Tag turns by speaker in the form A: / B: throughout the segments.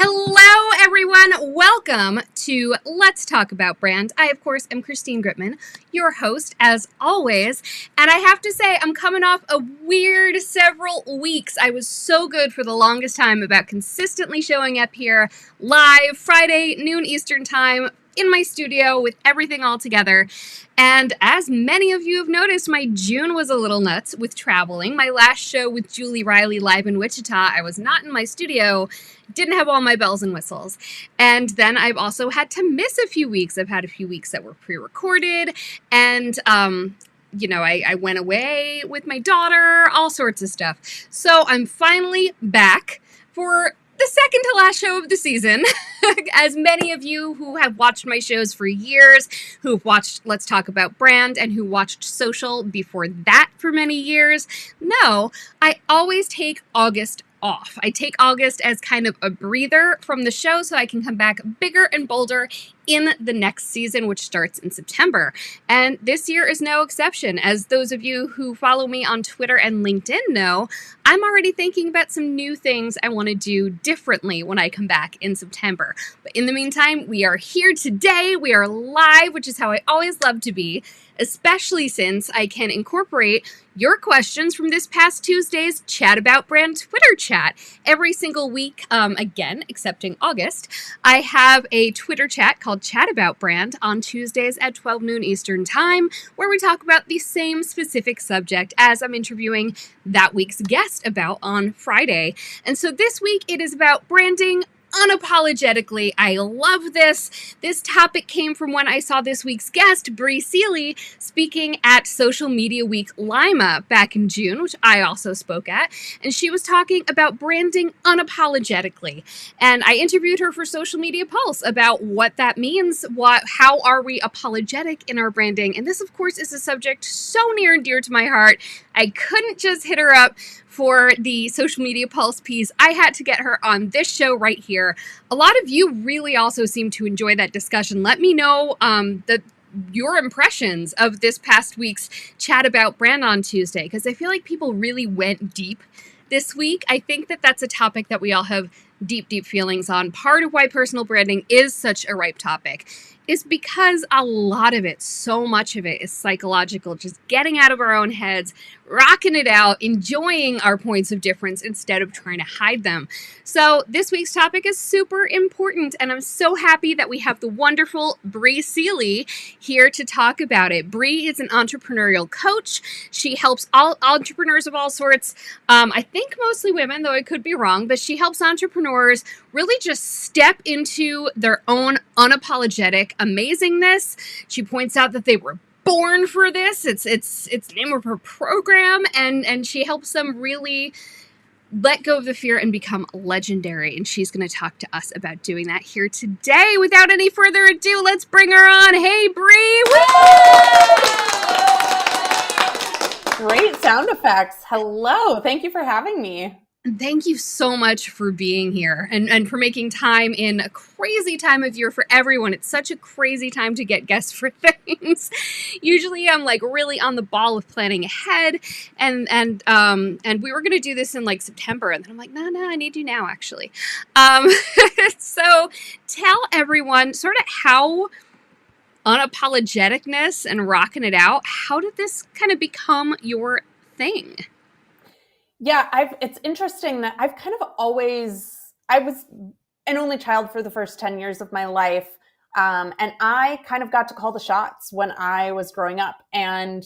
A: Hello, everyone. Welcome to Let's Talk About Brand. I, of course, am Christine Gritman, your host, as always. And I have to say, I'm coming off a weird several weeks. I was so good for the longest time about consistently showing up here live Friday, noon Eastern time, in my studio with everything all together. And as many of you have noticed, my June was a little nuts with traveling. My last show with Julie Riley live in Wichita, I was not in my studio, didn't have all my bells and whistles. And then I've also had to miss a few weeks. I've had a few weeks that were pre-recorded, and I went away with my daughter, all sorts of stuff. So I'm finally back for the second to last show of the season. As many of you who have watched my shows for years, who've watched Let's Talk About Brand, and who watched Social before that for many years, know I always take August off. I take August as kind of a breather from the show so I can come back bigger and bolder in the next season, which starts in September. And this year is no exception. As those of you who follow me on Twitter and LinkedIn know, I'm already thinking about some new things I want to do differently when I come back in September. But in the meantime, we are here today. We are live, which is how I always love to be, especially since I can incorporate your questions from this past Tuesday's Chat About Brand Twitter chat. Every single week, again, excepting August, I have a Twitter chat called Chat About Brand on Tuesdays at 12 noon Eastern Time, where we talk about the same specific subject as I'm interviewing that week's guest about on Friday. And so this week it is about branding unapologetically. I love this. This topic came from when I saw this week's guest, Bri Seeley, speaking at Social Media Week Lima back in June, which I also spoke at. And she was talking about branding unapologetically. And I interviewed her for Social Media Pulse about what that means, how are we apologetic in our branding. And this, of course, is a subject so near and dear to my heart. I couldn't just hit her up for the Social Media Pulse piece. I had to get her on this show right here. A lot of you really also seem to enjoy that discussion. Let me know your impressions of this past week's Chat About Brand on Tuesday, because I feel like people really went deep this week. I think that that's a topic that we all have deep feelings on. Part of why personal branding is such a ripe topic is because a lot of it, so much of it, is psychological, just getting out of our own heads, rocking it out, enjoying our points of difference instead of trying to hide them. So this week's topic is super important, and I'm so happy that we have the wonderful Bri Seeley here to talk about it. Bri is an entrepreneurial coach. She helps all entrepreneurs of all sorts, I think mostly women, though I could be wrong, but she helps entrepreneurs really just step into their own unapologetic amazingness. She points out that they were born for this. It's the name of her program, and she helps them really let go of the fear and become legendary. And she's going to talk to us about doing that here today. Without any further ado, let's bring her on. Hey, Bri! Woo!
B: Great sound effects. Hello. Thank you for having me.
A: Thank you so much for being here and for making time in a crazy time of year for everyone. It's such a crazy time to get guests for things. Usually I'm like really on the ball of planning ahead, and we were going to do this in like September, and then I'm like, no, I need you now actually. So tell everyone sort of how unapologeticness and rocking it out, how did this kind of become your thing?
B: Yeah, it's interesting that I've kind of I was an only child for the first 10 years of my life. And I kind of got to call the shots when I was growing up, and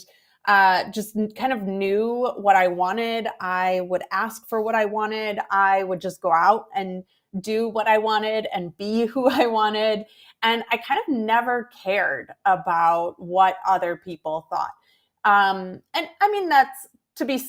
B: just kind of knew what I wanted. I would ask for what I wanted. I would just go out and do what I wanted and be who I wanted. And I kind of never cared about what other people thought. And I mean, that's, to be,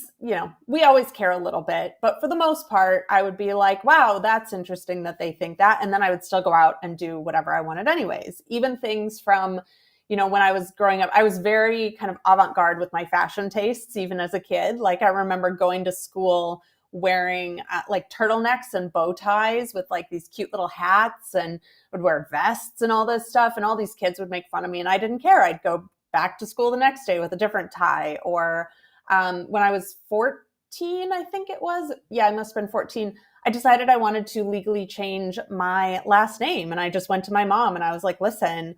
B: we always care a little bit, but for the most part, I would be like, wow, that's interesting that they think that. And then I would still go out and do whatever I wanted anyways. Even things from, when I was growing up, I was very kind of avant-garde with my fashion tastes, even as a kid. Like I remember going to school wearing like turtlenecks and bow ties with like these cute little hats, and would wear vests and all this stuff. And all these kids would make fun of me, and I didn't care. I'd go back to school the next day with a different tie. Or when I was 14, 14, I think it was. Yeah, I must have been 14. I decided I wanted to legally change my last name. And I just went to my mom and I was like, listen,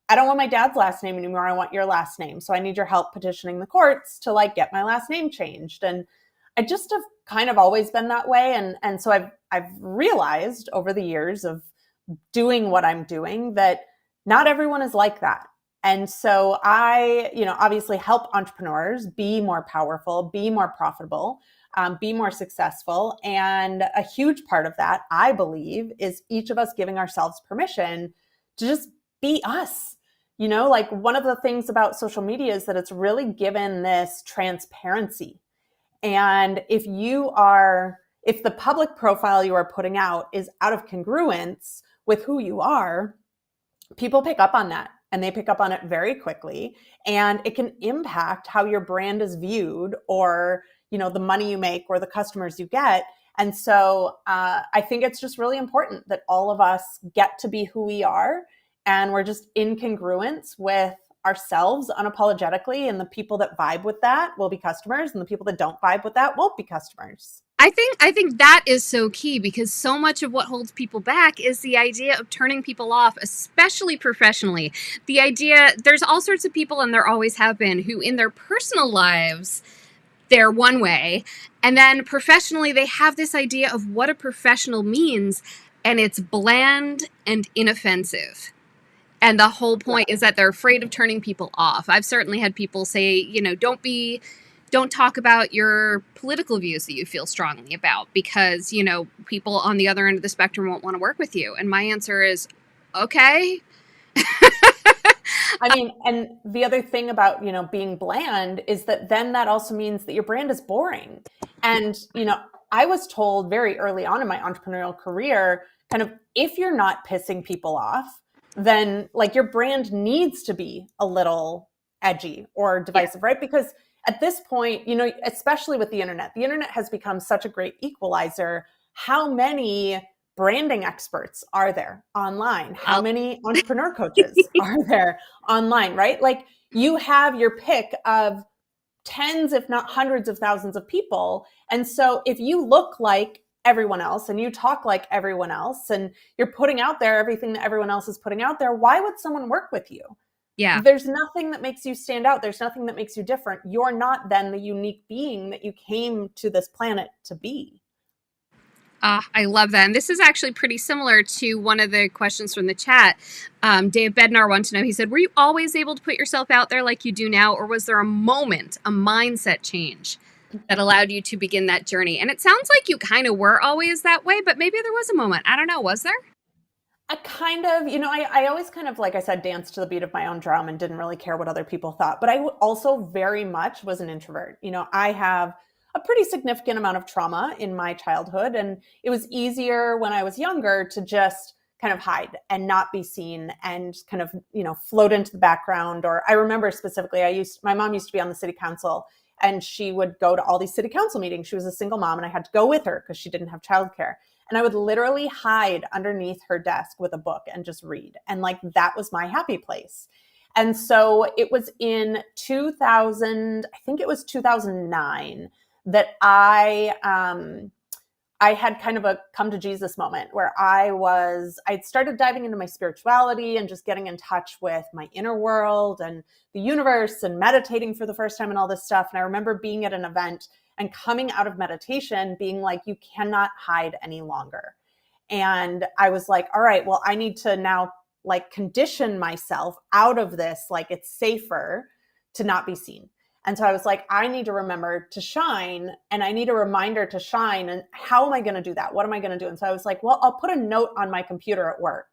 B: I don't want my dad's last name anymore. I want your last name. So I need your help petitioning the courts to like get my last name changed. And I just have kind of always been that way. And so I've realized over the years of doing what I'm doing that not everyone is like that. And so I, obviously help entrepreneurs be more powerful, be more profitable, be more successful. And a huge part of that, I believe, is each of us giving ourselves permission to just be us. Like one of the things about social media is that it's really given this transparency. And if the public profile you are putting out is out of congruence with who you are, people pick up on that and they pick up on it very quickly. And it can impact how your brand is viewed or, the money you make or the customers you get. And so I think it's just really important that all of us get to be who we are and we're just in congruence with ourselves unapologetically. And the people that vibe with that will be customers and the people that don't vibe with that won't be customers.
A: I think that is so key because so much of what holds people back is the idea of turning people off, especially professionally. The idea, there's all sorts of people, and there always have been, who in their personal lives, they're one way. And then professionally, they have this idea of what a professional means, and it's bland and inoffensive. And the whole point is that they're afraid of turning people off. I've certainly had people say, don't talk about your political views that you feel strongly about because, people on the other end of the spectrum won't want to work with you. And my answer is, okay.
B: I mean, and the other thing about, being bland is that then that also means that your brand is boring. And, I was told very early on in my entrepreneurial career, kind of, if you're not pissing people off, then like your brand needs to be a little edgy or divisive, right? Because at this point, especially with the internet has become such a great equalizer. How many branding experts are there online? How many entrepreneur coaches are there online, right? Like you have your pick of tens, if not hundreds of thousands of people. And so if you look like everyone else and you talk like everyone else and you're putting out there everything that everyone else is putting out there, why would someone work with you?
A: Yeah.
B: There's nothing that makes you stand out. There's nothing that makes you different. You're not then the unique being that you came to this planet to be.
A: I love that. And this is actually pretty similar to one of the questions from the chat. Dave Bednar wants to know, he said, were you always able to put yourself out there like you do now? Or was there a moment, a mindset change that allowed you to begin that journey? And it sounds like you kind of were always that way, but maybe there was a moment. I don't know. Was there?
B: I kind of, I always kind of, like I said, danced to the beat of my own drum and didn't really care what other people thought. But I also very much was an introvert. I have a pretty significant amount of trauma in my childhood. And it was easier when I was younger to just kind of hide and not be seen and kind of, float into the background. Or I remember specifically, my mom used to be on the city council and she would go to all these city council meetings. She was a single mom and I had to go with her because she didn't have childcare. And I would literally hide underneath her desk with a book and just read. And like, that was my happy place. And so it was in 2000, I think it was 2009 that I had kind of a come to Jesus moment where I'd started diving into my spirituality and just getting in touch with my inner world and the universe and meditating for the first time and all this stuff. And I remember being at an event and coming out of meditation being like, you cannot hide any longer. And I was like, all right, well, I need to now like condition myself out of this. Like it's safer to not be seen. And so I was like, I need to remember to shine and I need a reminder to shine. And how am I going to do that? What am I going to do? And so I was like, well, I'll put a note on my computer at work.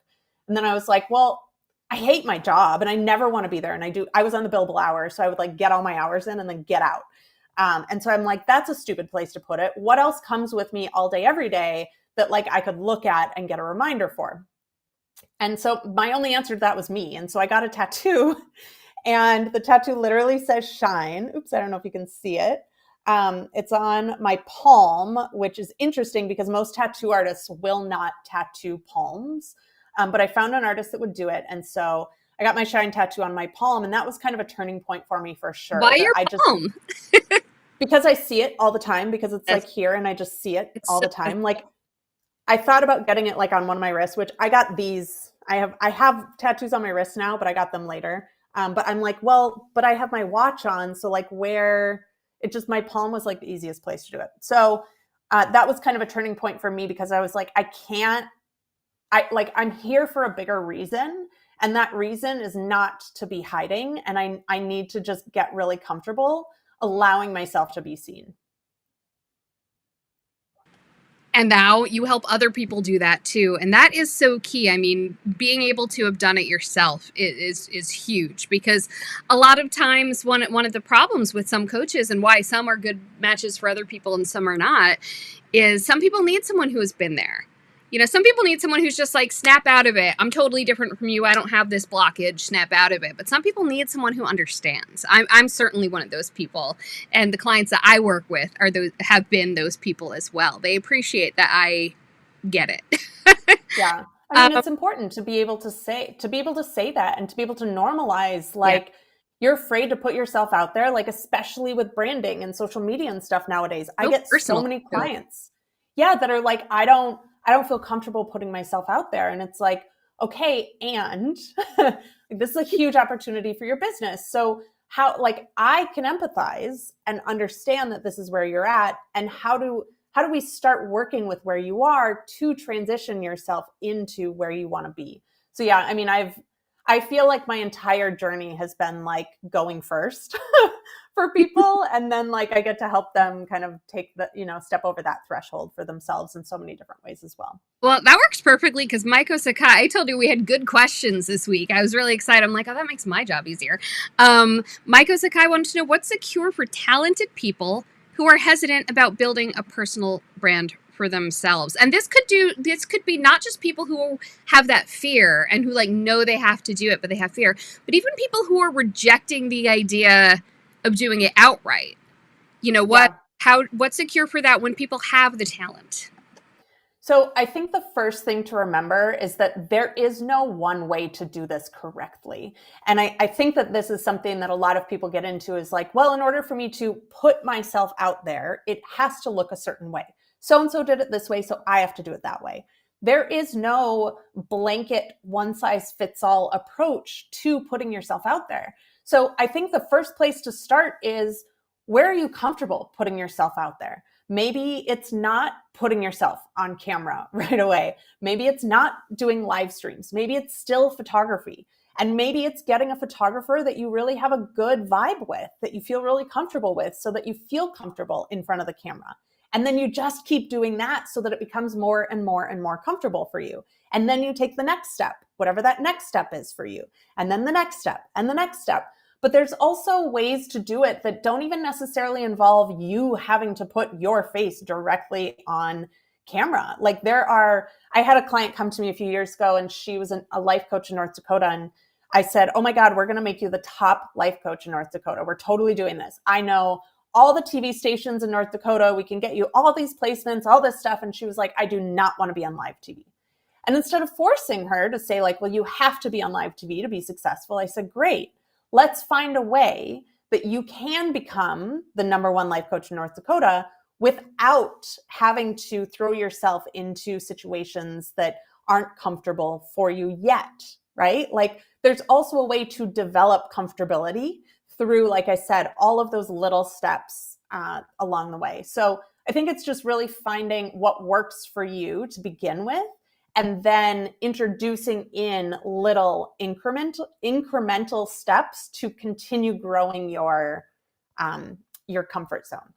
B: And then I was like, well, I hate my job and I never want to be there. And I was on the billable hours. So I would like get all my hours in and then get out. And so I'm like, that's a stupid place to put it. What else comes with me all day, every day that like I could look at and get a reminder for? And so my only answer to that was me. And so I got a tattoo and the tattoo literally says shine. Oops, I don't know if you can see it. It's on my palm, which is interesting because most tattoo artists will not tattoo palms. But I found an artist that would do it. And so I got my shine tattoo on my palm. And that was kind of a turning point for me for sure.
A: Why your palm?
B: because I see it all the time, because it's like here and I just see it
A: It's
B: all
A: so
B: the time. Like I thought about getting it like on one of my wrists, which I got these. I have tattoos on my wrist now, but I got them later. But I'm like, well, but I have my watch on, so like where it just my palm was like the easiest place to do it. So that was kind of a turning point for me because I was like, I can't. I'm here for a bigger reason, and that reason is not to be hiding, and I need to just get really comfortable allowing myself to be seen.
A: And now you help other people do that too. And that is so key. I mean, being able to have done it yourself is huge, because a lot of times one of the problems with some coaches, and why some are good matches for other people and some are not, is some people need someone who has been there. You know, some people need someone who's just like, snap out of it. I'm totally different from you. I don't have this blockage. Snap out of it. But some people need someone who understands. I'm certainly one of those people. And the clients that I work with are those, have been those people as well. They appreciate that I get it.
B: Yeah. I mean, it's important to be able to say that, and to be able to normalize, like, you're afraid to put yourself out there, like, especially with branding and social media and stuff nowadays. I get so many clients, that are like, I don't feel comfortable putting myself out there. And it's like, okay, and this is a huge opportunity for your business. So how, like, I can empathize and understand that this is where you're at, and how do we start working with where you are to transition yourself into where you want to be? So yeah, I mean, I feel like my entire journey has been like going first for people, and then like I get to help them kind of take the, step over that threshold for themselves in so many different ways as well.
A: Well, that works perfectly, because Maiko Sakai, I told you we had good questions this week. I was really excited. I'm like, oh, that makes my job easier. Maiko Sakai wanted to know, what's the cure for talented people who are hesitant about building a personal brand for themselves? And this could be not just people who have that fear and who like know they have to do it, but they have fear, but even people who are rejecting the idea of doing it outright. You know, what's the cure for that when people have the talent?
B: So I think the first thing to remember is that there is no one way to do this correctly. And I think that this is something that a lot of people get into, is like, well, in order for me to put myself out there, it has to look a certain way. So-and-so did it this way, so I have to do it that way. There is no blanket one-size-fits-all approach to putting yourself out there. So I think the first place to start is, where are you comfortable putting yourself out there? Maybe it's not putting yourself on camera right away. Maybe it's not doing live streams. Maybe it's still photography. And maybe it's getting a photographer that you really have a good vibe with, that you feel really comfortable with, so that you feel comfortable in front of the camera. And then you just keep doing that so that it becomes more and more and more comfortable for you. And then you take the next step, whatever that next step is for you. And then the next step and the next step. But there's also ways to do it that don't even necessarily involve you having to put your face directly on camera. Like I had a client come to me a few years ago, and she was a life coach in North Dakota. And I said, oh my God, we're going to make you the top life coach in North Dakota. We're totally doing this. I know all the TV stations in North Dakota. We can get you all these placements, all this stuff. And she was like, I do not want to be on live TV. And instead of forcing her to say like, well, you have to be on live TV to be successful, I said, great. Let's find a way that you can become the #1 life coach in North Dakota without having to throw yourself into situations that aren't comfortable for you yet, right? Like, there's also a way to develop comfortability through, like I said, all of those little steps along the way. So I think it's just really finding what works for you to begin with, and then introducing in little incremental steps to continue growing your comfort zone.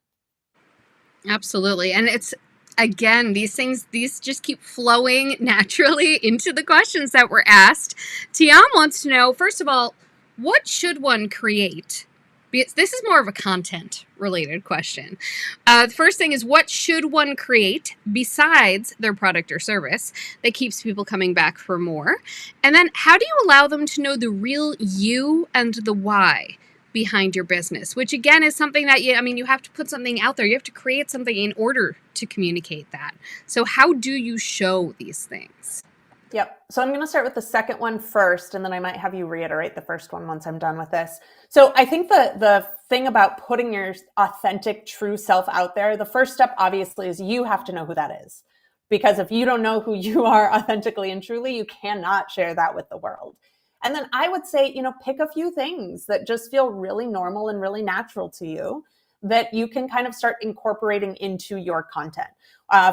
A: Absolutely. And it's, again, these just keep flowing naturally into the questions that were asked. Tiam wants to know, first of all, what should one create? This is more of a content related question. The first thing is, what should one create besides their product or service that keeps people coming back for more? And then how do you allow them to know the real you and the why behind your business? Which again is something that you have to put something out there. You have to create something in order to communicate that. So how do you show these things?
B: Yep. So I'm going to start with the second one first, and then I might have you reiterate the first one once I'm done with this. So I think the thing about putting your authentic, true self out there, the first step obviously is you have to know who that is. Because if you don't know who you are authentically and truly, you cannot share that with the world. And then I would say, pick a few things that just feel really normal and really natural to you that you can kind of start incorporating into your content.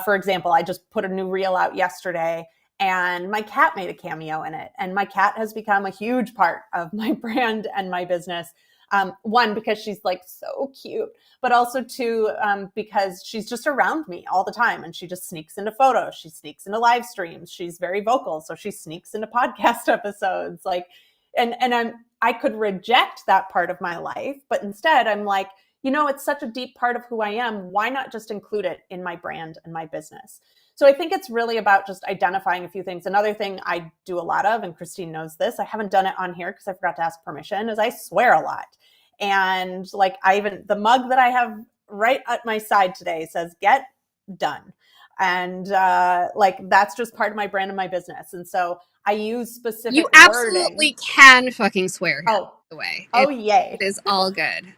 B: For example, I just put a new reel out yesterday and my cat made a cameo in it. And my cat has become a huge part of my brand and my business. One, because she's like so cute, but also two, because she's just around me all the time and she just sneaks into photos. She sneaks into live streams. She's very vocal. So she sneaks into podcast episodes. I could reject that part of my life, but instead I'm like, it's such a deep part of who I am. Why not just include it in my brand and my business? So I think it's really about just identifying a few things. Another thing I do a lot of, and Christine knows this, I haven't done it on here because I forgot to ask permission, is I swear a lot. And the mug that I have right at my side today says, "Get done." And that's just part of my brand and my business. And so I use specific
A: You
B: wording.
A: absolutely can fucking swear here, by the way.
B: Yay.
A: It is all good.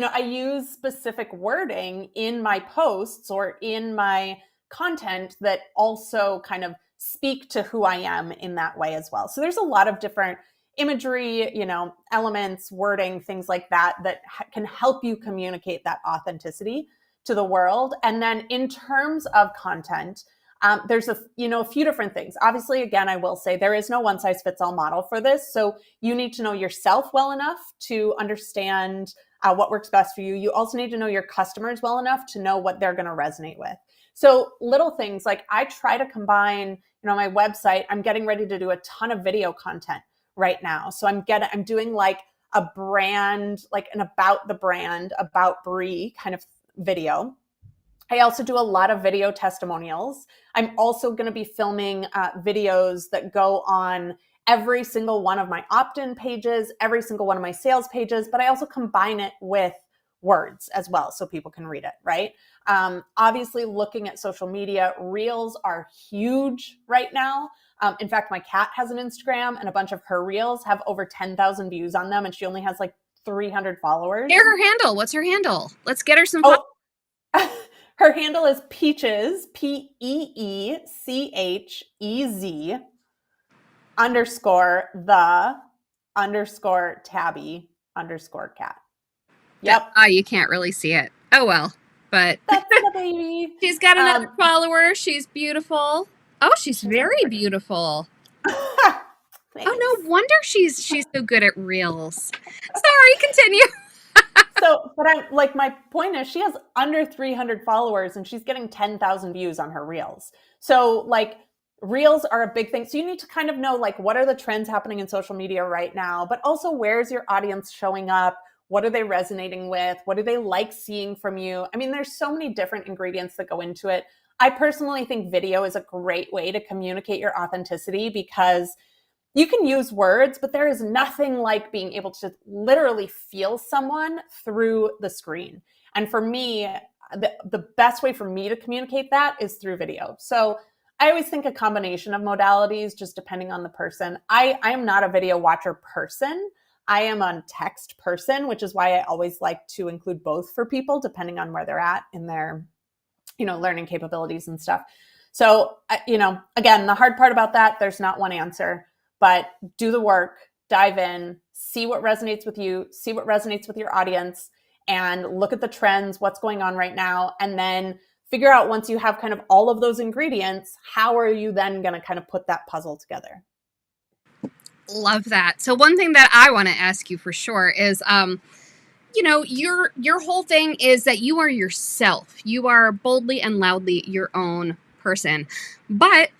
B: I use specific wording in my posts or in my content that also kind of speak to who I am in that way as well. So there's a lot of different imagery, elements, wording, things like that can help you communicate that authenticity to the world. And then in terms of content, there's a few different things. Obviously, again, I will say there is no one size fits all model for this. So you need to know yourself well enough to understand what works best for you. You also need to know your customers well enough to know what they're going to resonate with. So little things like I try to combine, my website, I'm getting ready to do a ton of video content right now. So I'm doing like a brand, like an about the brand, about Bri kind of video. I also do a lot of video testimonials. I'm also going to be filming videos that go on every single one of my opt-in pages, every single one of my sales pages, but I also combine it with words as well so people can read it, right? Obviously, looking at social media, reels are huge right now. In fact, my cat has an Instagram and a bunch of her reels have over 10,000 views on them and she only has like 300 followers.
A: Share her handle. What's her handle? Let's get her some followers.
B: Her handle is Peaches, Peechez _the_tabby_cat. Yep.
A: You can't really see it. Oh, well. But
B: that's the baby.
A: She's got another follower. She's beautiful. Oh, she's very beautiful. Oh, no wonder she's so good at reels. Sorry, continue.
B: My point is she has under 300 followers and she's getting 10,000 views on her reels. So reels are a big thing. So you need to kind of know what are the trends happening in social media right now, but also where's your audience showing up? What are they resonating with? What do they like seeing from you? I mean, there's so many different ingredients that go into it. I personally think video is a great way to communicate your authenticity because you can use words, but there is nothing like being able to literally feel someone through the screen. And for me, the best way for me to communicate that is through video. So I always think a combination of modalities, just depending on the person. I am not a video watcher person. I am a text person, which is why I always like to include both for people, depending on where they're at in their, learning capabilities and stuff. So, again, the hard part about that, there's not one answer. But do the work, dive in, see what resonates with you, see what resonates with your audience, and look at the trends, what's going on right now, and then figure out once you have kind of all of those ingredients, how are you then going to kind of put that puzzle together?
A: Love that. So one thing that I want to ask you for sure is, your whole thing is that you are yourself. You are boldly and loudly your own person. But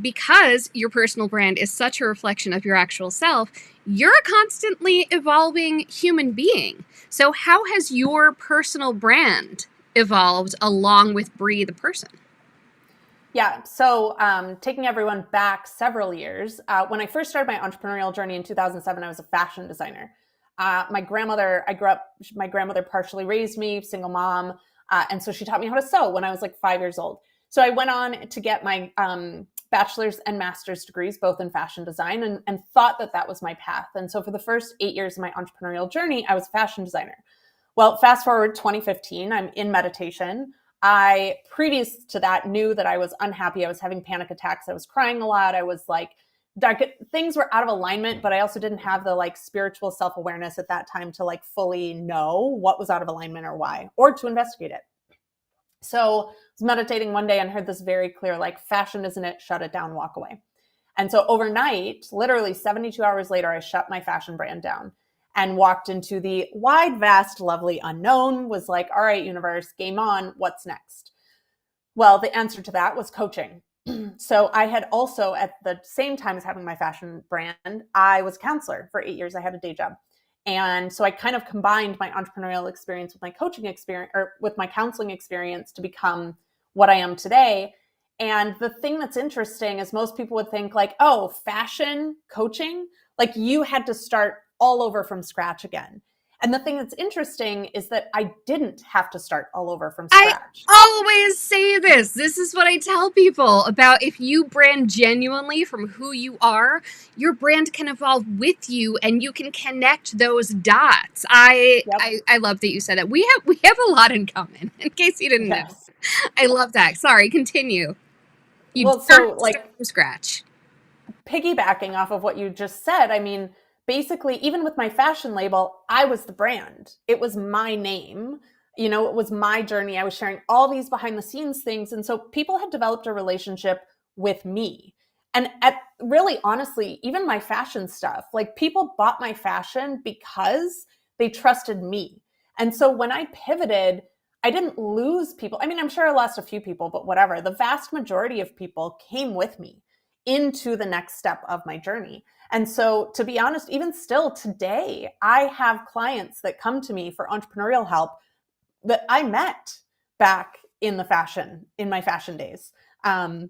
A: because your personal brand is such a reflection of your actual self, you're a constantly evolving human being. So how has your personal brand evolved along with Bri the person?
B: Yeah. So taking everyone back several years, when I first started my entrepreneurial journey in 2007, I was a fashion designer. My grandmother partially raised me, single mom. And so she taught me how to sew when I was 5 years old. So I went on to get my bachelor's and master's degrees, both in fashion design, and thought that that was my path. And so for the first 8 years of my entrepreneurial journey, I was a fashion designer. Well, fast forward 2015, I'm in meditation. I, previous to that, knew that I was unhappy. I was having panic attacks. I was crying a lot. I was like, things were out of alignment, but I also didn't have the like spiritual self-awareness at that time to like fully know what was out of alignment or why, or to investigate it. So I was meditating one day and heard this very clear, like, fashion isn't it, shut it down, walk away. And so overnight, literally 72 hours later, I shut my fashion brand down and walked into the wide, vast, lovely unknown, was like, all right, universe, game on, what's next? Well, the answer to that was coaching. So I had also, at the same time as having my fashion brand, I was a counselor for 8 years. I had a day job. And so I kind of combined my entrepreneurial experience with my coaching experience, or with my counseling experience, to become what I am today. And the thing that's interesting is most people would think like, oh, fashion coaching, like you had to start all over from scratch again. And the thing that's interesting is that I didn't have to start all over from scratch.
A: I always say this. This is what I tell people about: if you brand genuinely from who you are, your brand can evolve with you and you can connect those dots. I love that you said that. We have a lot in common, in case you didn't know. I love that. Sorry, continue.
B: Well, so like
A: start from scratch.
B: Piggybacking off of what you just said, I mean, basically, even with my fashion label, I was the brand. It was my name. You know, it was my journey. I was sharing all these behind the scenes things. And so people had developed a relationship with me. And really, honestly, even my fashion stuff, like people bought my fashion because they trusted me. And so when I pivoted, I didn't lose people. I mean, I'm sure I lost a few people, but whatever. The vast majority of people came with me into the next step of my journey. And so, to be honest, even still today, I have clients that come to me for entrepreneurial help that I met back in my fashion days. I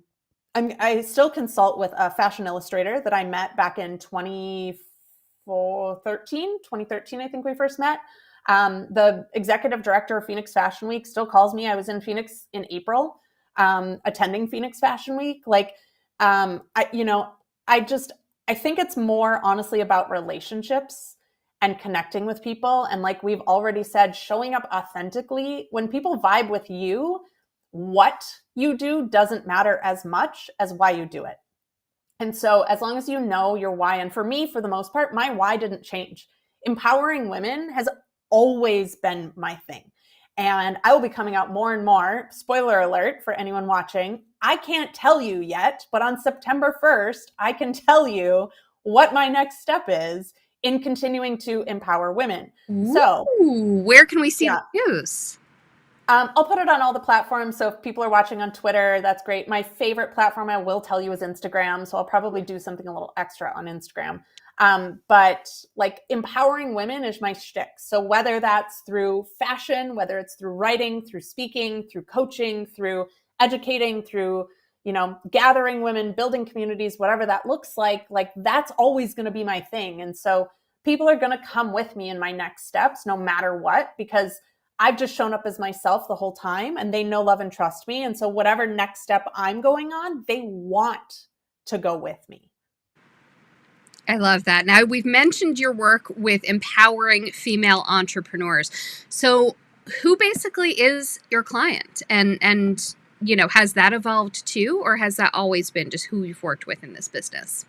B: still consult with a fashion illustrator that I met back in 2013, I think we first met. The executive director of Phoenix Fashion Week still calls me. I was in Phoenix in April, attending Phoenix Fashion Week. Like, I think it's more honestly about relationships and connecting with people. And like we've already said, showing up authentically. When people vibe with you, what you do doesn't matter as much as why you do it. And so as long as you know your why, and for me, for the most part, my why didn't change. Empowering women has always been my thing. And I will be coming out more and more. Spoiler alert for anyone watching. I can't tell you yet, but on September 1st, I can tell you what my next step is in continuing to empower women. So,
A: where can we see the news?
B: I'll put it on all the platforms. So if people are watching on Twitter, that's great. My favorite platform, I will tell you, is Instagram. So I'll probably do something a little extra on Instagram. But like empowering women is my shtick. So whether that's through fashion, whether it's through writing, through speaking, through coaching, through educating, through, gathering women, building communities, whatever that looks like that's always going to be my thing. And so people are going to come with me in my next steps, no matter what, because I've just shown up as myself the whole time and they know, love, and trust me. And so whatever next step I'm going on, they want to go with me.
A: I love that. Now, we've mentioned your work with empowering female entrepreneurs. So who basically is your client? And has that evolved too? Or has that always been just who you've worked with in this business?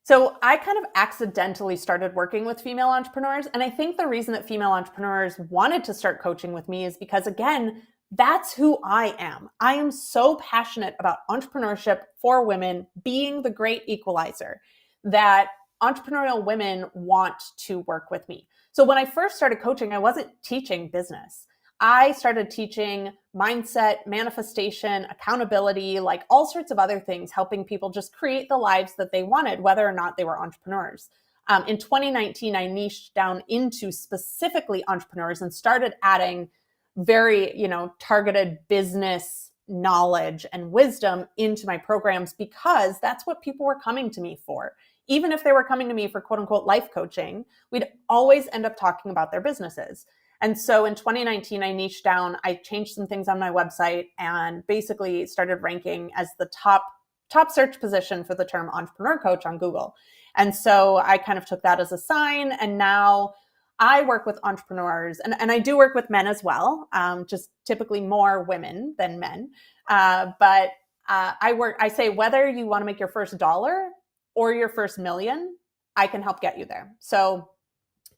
B: So I kind of accidentally started working with female entrepreneurs. And I think the reason that female entrepreneurs wanted to start coaching with me is because, again, that's who I am. I am so passionate about entrepreneurship for women being the great equalizer that entrepreneurial women want to work with me. So when I first started coaching, I wasn't teaching business. I started teaching mindset, manifestation, accountability, like all sorts of other things, helping people just create the lives that they wanted, whether or not they were entrepreneurs. In 2019, I niched down into specifically entrepreneurs and started adding very, targeted business knowledge and wisdom into my programs because that's what people were coming to me for. Even if they were coming to me for quote unquote life coaching, we'd always end up talking about their businesses. And so in 2019, I niched down, I changed some things on my website and basically started ranking as the top top search position for the term entrepreneur coach on Google. And so I kind of took that as a sign. And now I work with entrepreneurs, and I do work with men as well, just typically more women than men. But I say, whether you want to make your first dollar or your first million, I can help get you there. So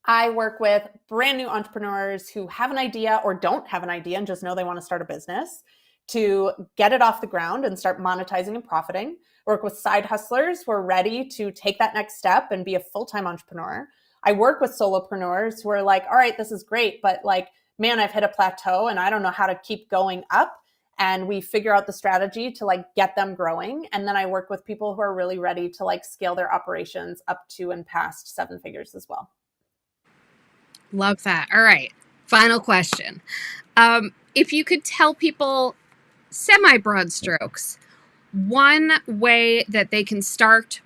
B: I work with brand new entrepreneurs who have an idea or don't have an idea and just know they want to start a business, to get it off the ground and start monetizing and profiting. I work with side hustlers who are ready to take that next step and be a full-time entrepreneur. I work with solopreneurs who are like, all right, this is great, but like, man, I've hit a plateau and I don't know how to keep going up. And we figure out the strategy to like get them growing. And then I work with people who are really ready to like scale their operations up to and past 7 figures as well.
A: Love that. All right. Final question. If you could tell people, semi-broad strokes, one way that they can start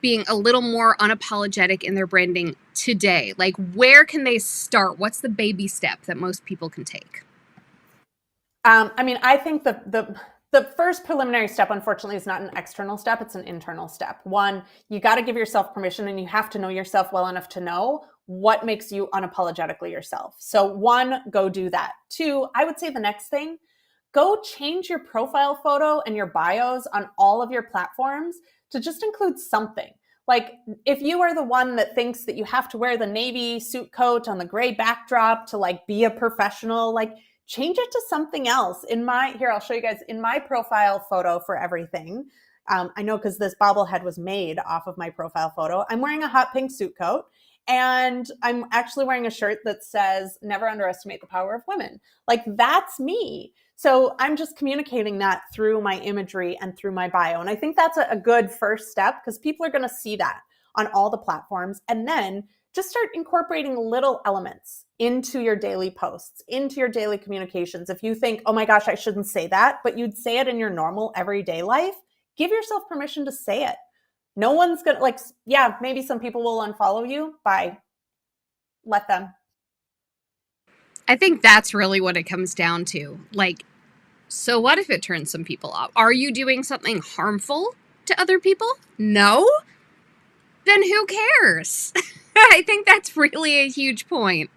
A: being a little more unapologetic in their branding today, like where can they start? What's the baby step that most people can take?
B: I mean, I think the first preliminary step, unfortunately, is not an external step. It's an internal step. One, you got to give yourself permission, and you have to know yourself well enough to know what makes you unapologetically yourself. So one, go do that. Two, I would say the next thing, go change your profile photo and your bios on all of your platforms to just include something. Like if you are the one that thinks that you have to wear the navy suit coat on the gray backdrop to like be a professional, like change it to something else. Here, I'll show you guys in my profile photo for everything. I know because this bobblehead was made off of my profile photo. I'm wearing a hot pink suit coat, and I'm actually wearing a shirt that says, never underestimate the power of women. Like that's me. So I'm just communicating that through my imagery and through my bio. And I think that's a good first step, because people are going to see that on all the platforms. And then just start incorporating little elements into your daily posts, into your daily communications. If you think, oh my gosh, I shouldn't say that, but you'd say it in your normal everyday life, give yourself permission to say it. No one's going to like, yeah, maybe some people will unfollow you. Bye. Let them.
A: I think that's really what it comes down to. Like, so what if it turns some people off? Are you doing something harmful to other people? No? Then who cares? I think that's really a huge point.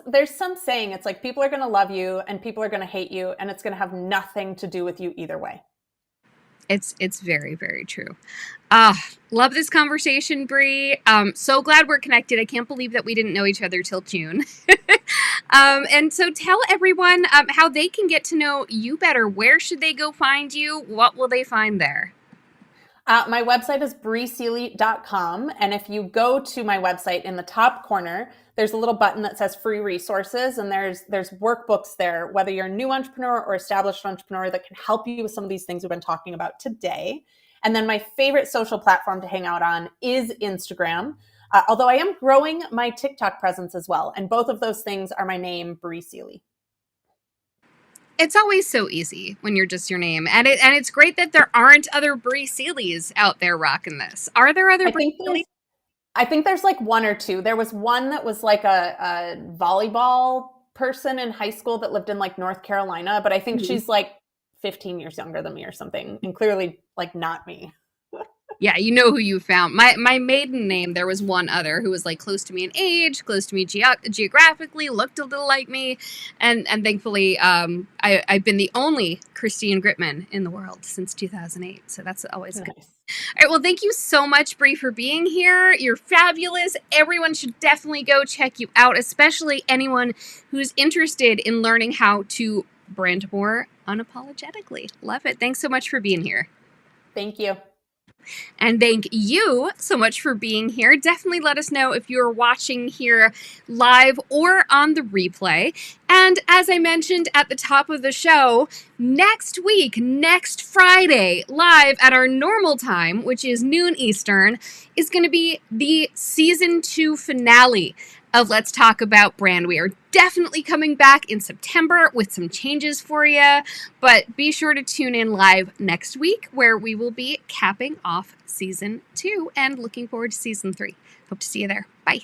B: There's some saying, it's like people are going to love you and people are going to hate you, and it's going to have nothing to do with you either way.
A: It's very, very true. Love this conversation, Bri. So glad we're connected. I can't believe that we didn't know each other till June. And so tell everyone how they can get to know you better. Where should they go find you? What will they find there?
B: My website is briseeley.com. And if you go to my website, in the top corner, there's a little button that says free resources. And there's workbooks there, whether you're a new entrepreneur or established entrepreneur, that can help you with some of these things we've been talking about today. And then my favorite social platform to hang out on is Instagram. Although I am growing my TikTok presence as well. And both of those things are my name, Bri Seeley.
A: It's always so easy when you're just your name. And it's great that there aren't other Bri Seeleys out there rocking this. Are there other Bri Seeleys?
B: I think there's like one or two. There was one that was like a volleyball person in high school that lived in like North Carolina, but I think she's like 15 years younger than me or something, and clearly like not me.
A: Yeah, you know who you found. My maiden name, there was one other who was like close to me in age, close to me geographically, looked a little like me, and thankfully I've been the only Christine Gritman in the world since 2008, so that's always good. Nice. All right, well, thank you so much, Bri, for being here. You're fabulous. Everyone should definitely go check you out, especially anyone who's interested in learning how to brand more unapologetically. Love it. Thanks so much for being here.
B: Thank you.
A: And thank you so much for being here. Definitely let us know if you're watching here live or on the replay. And as I mentioned at the top of the show, next week, next Friday, live at our normal time, which is noon Eastern, is going to be the season 2 finale of Let's Talk About Brand. We are definitely coming back in September with some changes for you, but be sure to tune in live next week, where we will be capping off season 2 and looking forward to season 3. Hope to see you there. Bye.